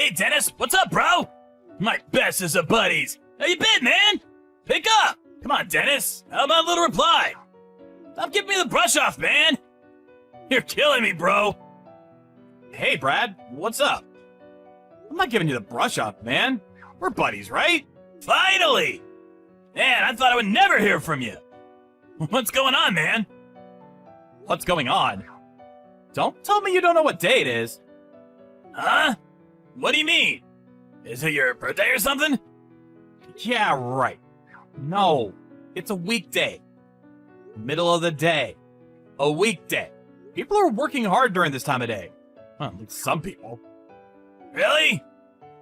Hey, Dennis, what's up, bro? My bestest of buddies. How you been, man? Pick up. Come on, Dennis. How about a little reply? Stop giving me the brush off, man. You're killing me, bro. Hey, Brad, what's up? I'm not giving you the brush off, man. We're buddies, right? Finally! Man, I thought I would never hear from you. What's going on, man? What's going on? Don't tell me you don't know what day it is. Huh? What do you mean? Is it your birthday or something? Yeah, right. No, it's a weekday. Middle of the day. A weekday. People are working hard during this time of day. Well, at least some people. Really?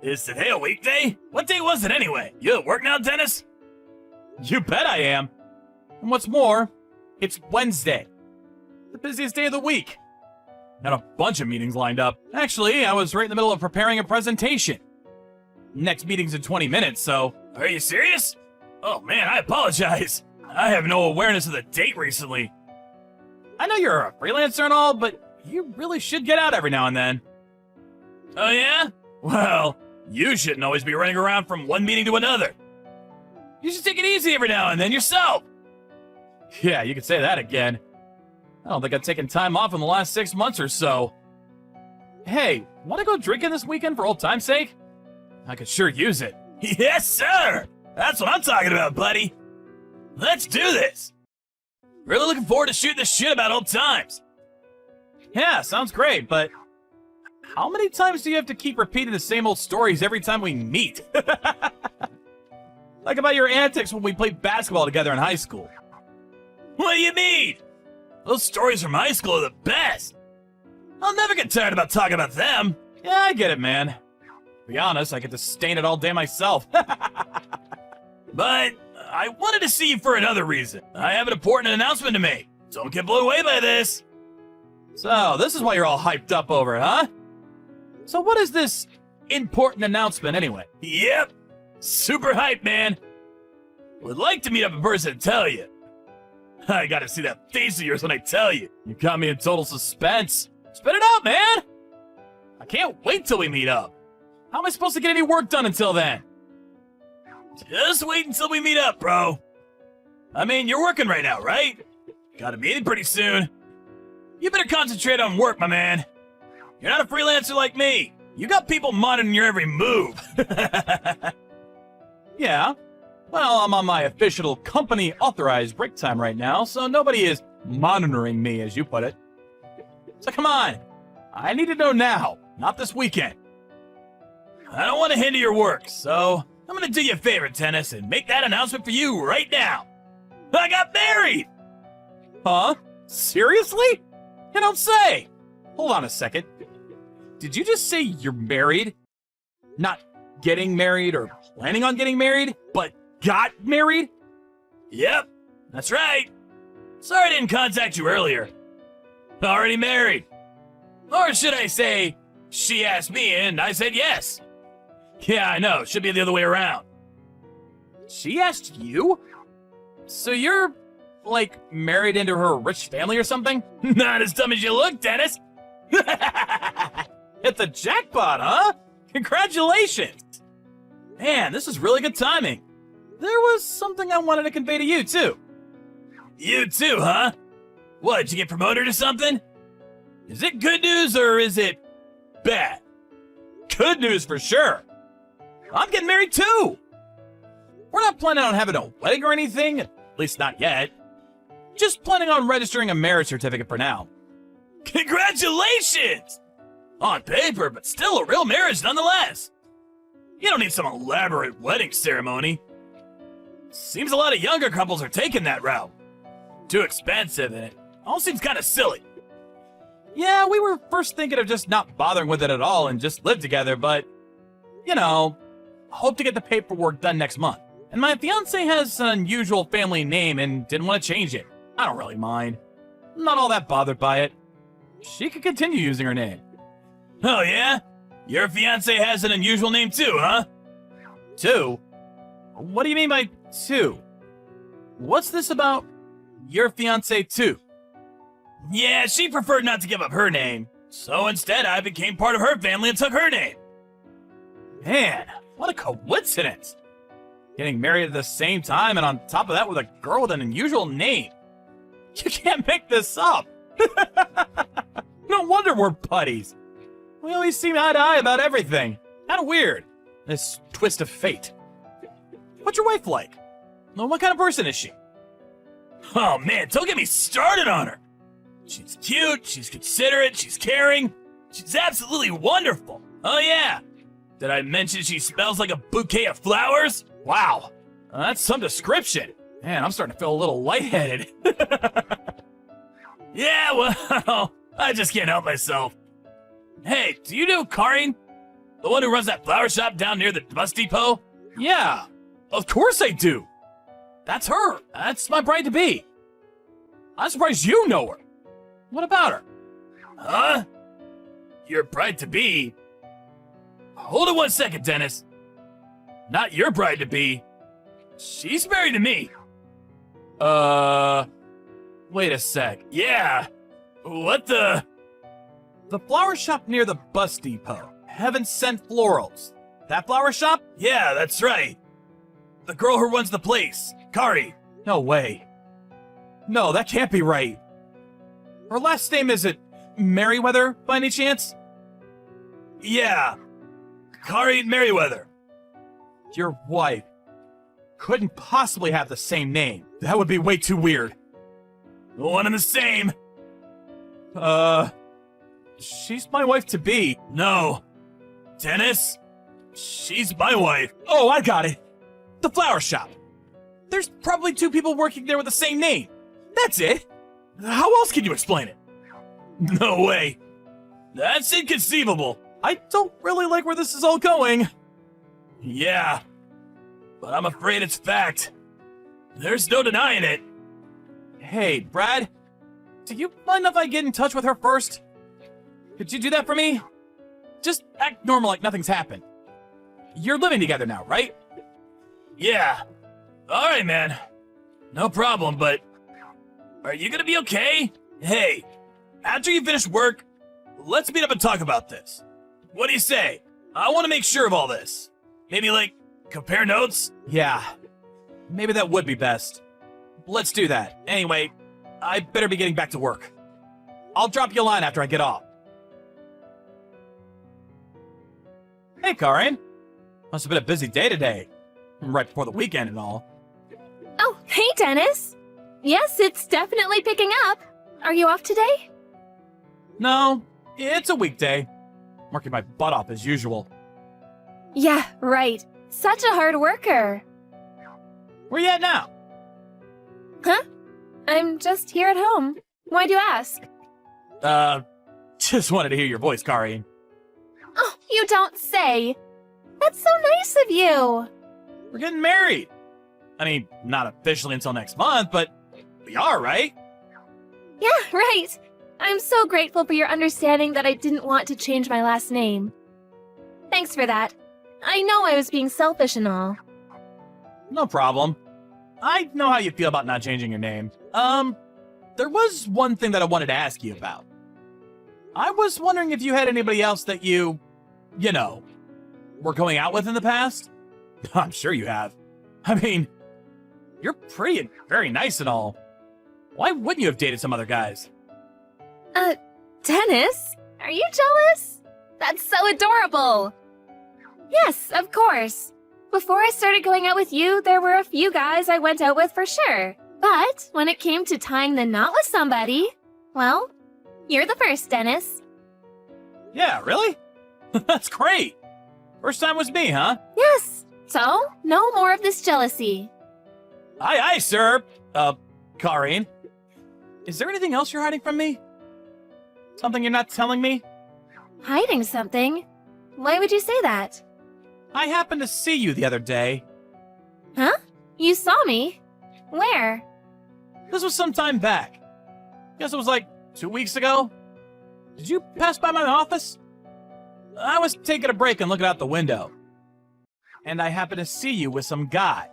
Is today a weekday? What day was it anyway? You at work now, Dennis? You bet I am. And what's more, it's Wednesday. The busiest day of the week. Got a bunch of meetings lined up. Actually, I was right in the middle of preparing a presentation. Next meeting's in 20 minutes, so... Are you serious? Oh man, I apologize. I have no awareness of the date recently. I know you're a freelancer and all, but you really should get out every now and then. Oh yeah? Well, you shouldn't always be running around from one meeting to another. You should take it easy every now and then yourself. Yeah, you could say that again. I don't think I've taken time off in the last 6 months or so. Hey, want to go drinking this weekend for old time's sake? I could sure use it. Yes, sir! That's what I'm talking about, buddy. Let's do this. Really looking forward to shooting the shit about old times. Yeah, sounds great, but how many times do you have to keep repeating the same old stories every time we meet? Like about your antics when we played basketball together in high school. What do you mean? Those stories from high school are the best. I'll never get tired about talking about them. Yeah, I get it, man. To be honest, I get to stain it all day myself. But I wanted to see you for another reason. I have an important announcement to make. Don't get blown away by this. So, this is why you're all hyped up over it, huh? So what is this important announcement anyway? Yep. Super hype, man. Would like to meet up in person and tell you. I gotta see that face of yours when I tell you. You got me in total suspense. Spit it out, man! I can't wait till we meet up. How am I supposed to get any work done until then? Just wait until we meet up, bro. I mean, you're working right now, right? Got a meeting pretty soon. You better concentrate on work, my man. You're not a freelancer like me. You got people monitoring your every move. Yeah. Well, I'm on my official company-authorized break time right now, so nobody is monitoring me, as you put it. So come on. I need to know now, not this weekend. I don't want to hinder your work, so I'm gonna do you a favor, Dennis, and make that announcement for you right now. I got married! Huh? Seriously? You don't say. Hold on a second. Did you just say you're married? Not getting married or planning on getting married, but got married? Yep, that's right. Sorry I didn't contact you earlier. Already married. Or should I say, she asked me and I said yes. Yeah, I know. Should be the other way around. She asked you? So you're, like, married into her rich family or something? Not as dumb as you look, Dennis. Hit the jackpot, huh? Congratulations. Man, this is really good timing. There was something I wanted to convey to you, too. You too, huh? What, did you get promoted or something? Is it good news or is it bad? Good news for sure. I'm getting married too. We're not planning on having a wedding or anything, at least not yet. Just planning on registering a marriage certificate for now. Congratulations! On paper, but still a real marriage nonetheless. You don't need some elaborate wedding ceremony. Seems a lot of younger couples are taking that route. Too expensive and it all seems kind of silly. Yeah, we were first thinking of just not bothering with it at all and just live together, but, you know, hope to get the paperwork done next month. And my fiance has an unusual family name and didn't want to change it. I don't really mind. I'm not all that bothered by it. She could continue using her name. Oh yeah? Your fiance has an unusual name too, huh? Two? What do you mean by two? What's this about your fiance too? Yeah, she preferred not to give up her name. So instead, I became part of her family and took her name. Man, what a coincidence. Getting married at the same time, and on top of that with a girl with an unusual name. You can't make this up. No wonder we're buddies. We always seem eye to eye about everything. Kinda weird. This twist of fate. What's your wife like? Well, what kind of person is she? Oh man, don't get me started on her. She's cute, she's considerate, she's caring. She's absolutely wonderful. Oh yeah. Did I mention she smells like a bouquet of flowers? Wow, that's some description. Man, I'm starting to feel a little lightheaded. Yeah, well, I just can't help myself. Hey, do you know Karin? The one who runs that flower shop down near the bus depot? Yeah, of course I do. That's her. That's my bride-to-be. I'm surprised you know her. What about her? Huh? Your bride-to-be? Hold it 1 second, Dennis. Not your bride-to-be. She's married to me. Wait a sec. Yeah. What the? The flower shop near the bus depot. Heaven Sent Florals. That flower shop? Yeah, that's right. The girl who runs the place, Kari. No way. No, that can't be right. Her last name isn't Merriweather, by any chance? Yeah. Kari Merriweather. Your wife couldn't possibly have the same name. That would be way too weird. One and the same. She's my wife-to-be. No. Dennis? She's my wife. Oh, I got it. The flower shop. There's probably two people working there with the same name. That's it. How else can you explain it? No way. That's inconceivable. I don't really like where this is all going. Yeah. But I'm afraid it's fact. There's no denying it. Hey, Brad. Do you mind if I get in touch with her first? Could you do that for me? Just act normal like nothing's happened. You're living together now, right? Yeah. Alright, man. No problem, but... Are you gonna be okay? Hey, after you finish work, let's meet up and talk about this. What do you say? I want to make sure of all this. Maybe, like, compare notes? Yeah. Maybe that would be best. Let's do that. Anyway, I better be getting back to work. I'll drop you a line after I get off. Hey, Karin. Must have been a busy day today. Right before the weekend and all. Oh, hey, Dennis. Yes, it's definitely picking up. Are you off today? No, it's a weekday. Working my butt off as usual. Yeah, right. Such a hard worker. Where you at now? Huh? I'm just here at home. Why'd you ask? Just wanted to hear your voice, Karin. Oh, you don't say. That's so nice of you. We're getting married. I mean, not officially until next month, but we are, right? Yeah, right. I'm so grateful for your understanding that I didn't want to change my last name. Thanks for that. I know I was being selfish and all. No problem. I know how you feel about not changing your name. There was one thing that I wanted to ask you about. I was wondering if you had anybody else that you know, were going out with in the past? I'm sure you have. I mean, you're pretty and very nice and all. Why wouldn't you have dated some other guys? Dennis? Are you jealous? That's so adorable. Yes, of course. Before I started going out with you, there were a few guys I went out with for sure. But when it came to tying the knot with somebody, well, you're the first, Dennis. Yeah, really? That's great. First time was me, huh? Yes. So, no more of this jealousy. Aye, aye, sir. Karin. Is there anything else you're hiding from me? Something you're not telling me? Hiding something? Why would you say that? I happened to see you the other day. Huh? You saw me? Where? This was some time back. Guess it was like 2 weeks ago. Did you pass by my office? I was taking a break and looking out the window. And I happened to see you with some guy.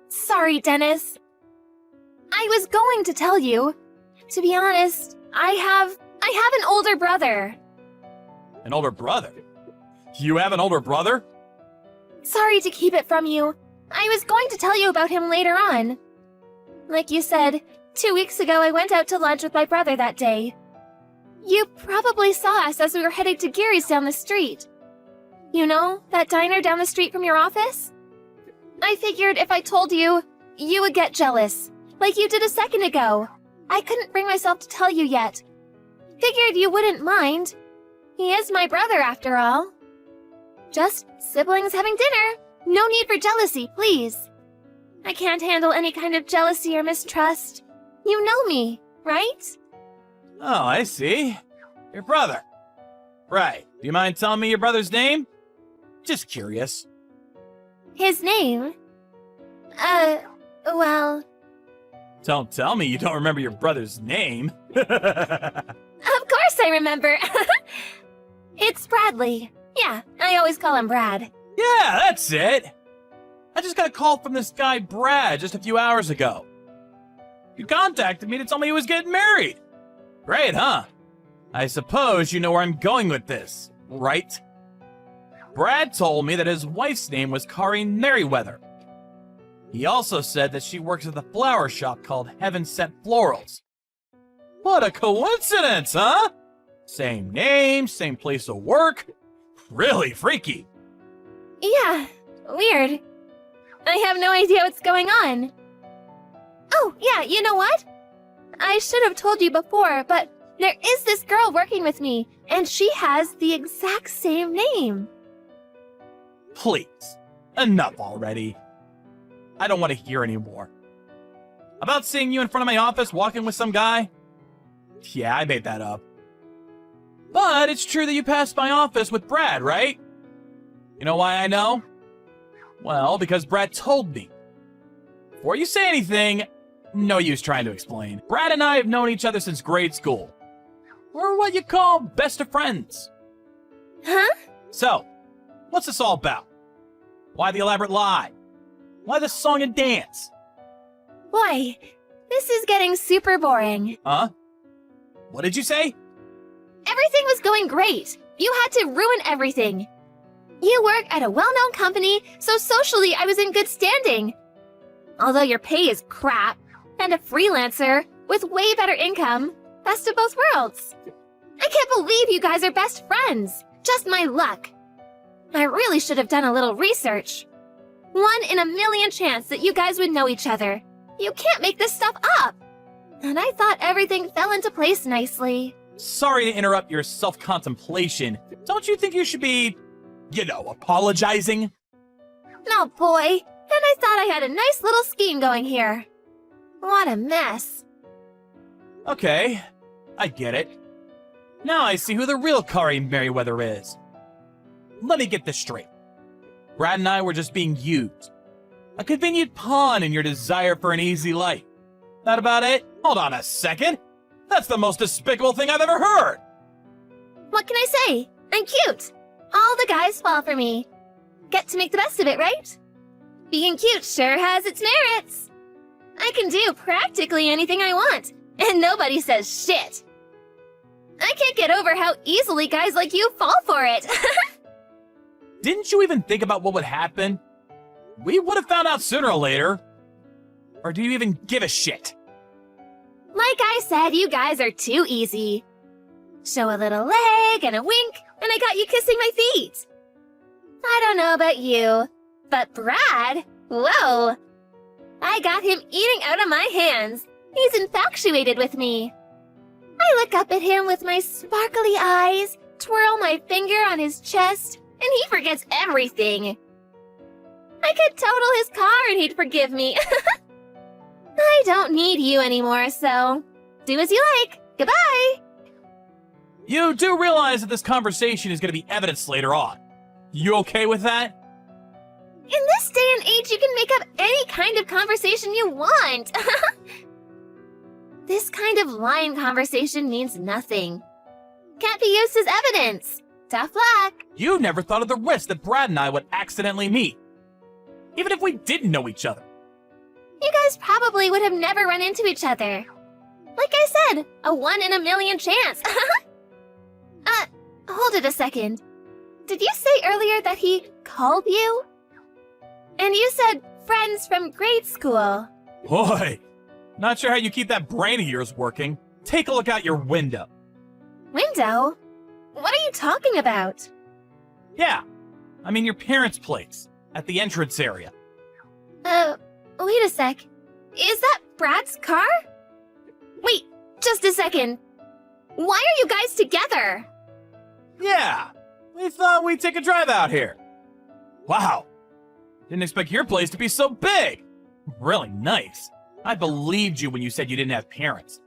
Sorry, Dennis. I was going to tell you. To be honest, I have an older brother. An older brother? You have an older brother? Sorry to keep it from you. I was going to tell you about him later on. Like you said, 2 weeks ago I went out to lunch with my brother that day. You probably saw us as we were heading to Gary's down the street. You know, that diner down the street from your office? I figured if I told you, you would get jealous, like you did a second ago. I couldn't bring myself to tell you yet. Figured you wouldn't mind. He is my brother after all. Just siblings having dinner. No need for jealousy, please. I can't handle any kind of jealousy or mistrust. You know me, right? Oh, I see. Your brother. Right. Do you mind telling me your brother's name? Just curious. His name? Well... Don't tell me you don't remember your brother's name. Of course I remember. It's Bradley. Yeah, I always call him Brad. Yeah, that's it. I just got a call from this guy Brad just a few hours ago. You contacted me to tell me he was getting married. Great, huh? I suppose you know where I'm going with this, right? Brad told me that his wife's name was Kari Merriweather. He also said that she works at the flower shop called Heaven Sent Florals. What a coincidence, huh? Same name, same place of work. Really freaky. Yeah, weird. I have no idea what's going on. Oh, yeah, you know what? I should have told you before, but there is this girl working with me, and she has the exact same name. Please, enough already. I don't want to hear anymore. About seeing you in front of my office walking with some guy? Yeah, I made that up. But it's true that you passed my office with Brad, right? You know why I know? Well, because Brad told me. Before you say anything, no use trying to explain. Brad and I have known each other since grade school. We're what you call best of friends. Huh? So, what's this all about? Why the elaborate lie? Why the song and dance? Boy, this is getting super boring. Huh? What did you say? Everything was going great. You had to ruin everything. You work at a well-known company, so socially I was in good standing. Although your pay is crap, and a freelancer with way better income, best of both worlds. I can't believe you guys are best friends. Just my luck. I really should have done a little research. 1 in a million chance that you guys would know each other. You can't make this stuff up. And I thought everything fell into place nicely. Sorry to interrupt your self-contemplation. Don't you think you should be, apologizing? No, boy. And I thought I had a nice little scheme going here. What a mess. Okay, I get it. Now I see who the real Kari Merriweather is. Let me get this straight. Brad and I were just being used. A convenient pawn in your desire for an easy life. That about it? Hold on a second. That's the most despicable thing I've ever heard. What can I say? I'm cute. All the guys fall for me. Get to make the best of it, right? Being cute sure has its merits. I can do practically anything I want, and nobody says shit. I can't get over how easily guys like you fall for it. Didn't you even think about what would happen? We would have found out sooner or later. Or do you even give a shit? Like I said, you guys are too easy. Show a little leg and a wink, and I got you kissing my feet. I don't know about you, but Brad, whoa. I got him eating out of my hands. He's infatuated with me. I look up at him with my sparkly eyes, twirl my finger on his chest, and he forgets everything. I could total his car and he'd forgive me. I don't need you anymore, so do as you like. Goodbye. You do realize that this conversation is going to be evidence later on. You okay with that? In this day and age, you can make up any kind of conversation you want. This kind of lying conversation means nothing. Can't be used as evidence. Tough luck. You never thought of the risk that Brad and I would accidentally meet. Even if we didn't know each other. You guys probably would have never run into each other. Like I said, a 1 in a million chance. Hold it a second. did you say earlier that he called you? And you said friends from grade school. Boy, not sure how you keep that brain of yours working. Take a look out your window. Window? What are you talking about? Yeah, I mean your parents' place, at the entrance area. Wait a sec. Is that Brad's car? Wait, just a second. Why are you guys together? Yeah, we thought we'd take a drive out here. Wow, didn't expect your place to be so big. Really nice. I believed you when you said you didn't have parents.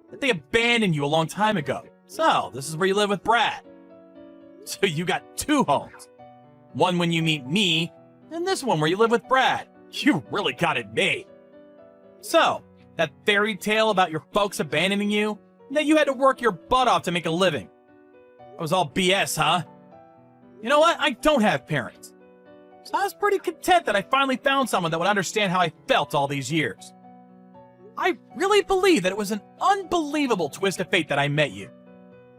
That they abandoned you a long time ago. So, this is where you live with Brad. So you got 2 homes. One when you meet me, and this one where you live with Brad. You really got it made. So, that fairy tale about your folks abandoning you, and that you had to work your butt off to make a living. That was all BS, huh? You know what? I don't have parents. So I was pretty content that I finally found someone that would understand how I felt all these years. I really believe that it was an unbelievable twist of fate that I met you.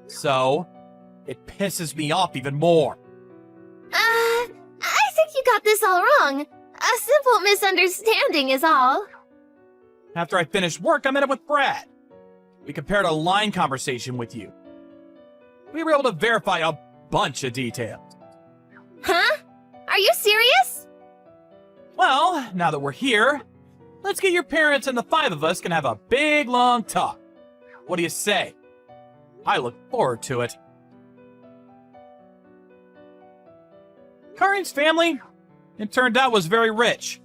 So, it pisses me off even more. I think you got this all wrong. A simple misunderstanding is all. After I finished work, I met up with Brad. We compared a line conversation with you. We were able to verify a bunch of details. Huh? Are you serious? Well, now that we're here, let's get your parents and the 5 of us can have a big, long talk. What do you say? I look forward to it. Karin's family, it turned out, was very rich.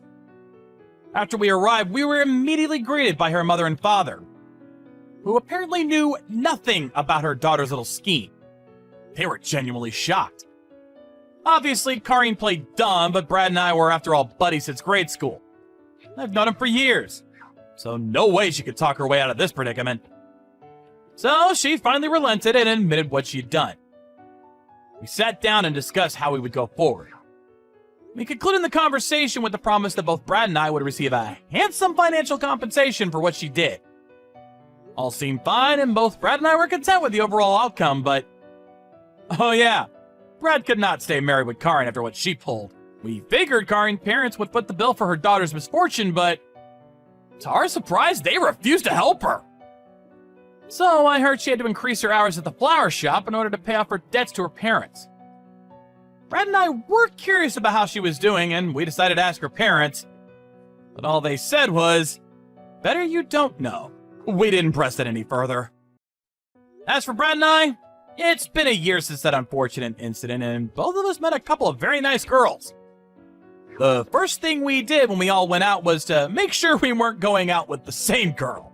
After we arrived, we were immediately greeted by her mother and father, who apparently knew nothing about her daughter's little scheme. They were genuinely shocked. Obviously, Karin played dumb, but Brad and I were, after all, buddies since grade school. I've known him for years, so no way she could talk her way out of this predicament. So she finally relented and admitted what she'd done. We sat down and discussed how we would go forward. We concluded the conversation with the promise that both Brad and I would receive a handsome financial compensation for what she did. All seemed fine, and both Brad and I were content with the overall outcome, but... oh yeah, Brad could not stay married with Karin after what she pulled. We figured Karin's parents would foot the bill for her daughter's misfortune, but... to our surprise, they refused to help her. So I heard she had to increase her hours at the flower shop in order to pay off her debts to her parents. Brad and I were curious about how she was doing, and we decided to ask her parents. But all they said was, better you don't know. We didn't press it any further. As for Brad and I, it's been a year since that unfortunate incident, and both of us met a couple of very nice girls. The first thing we did when we all went out was to make sure we weren't going out with the same girl.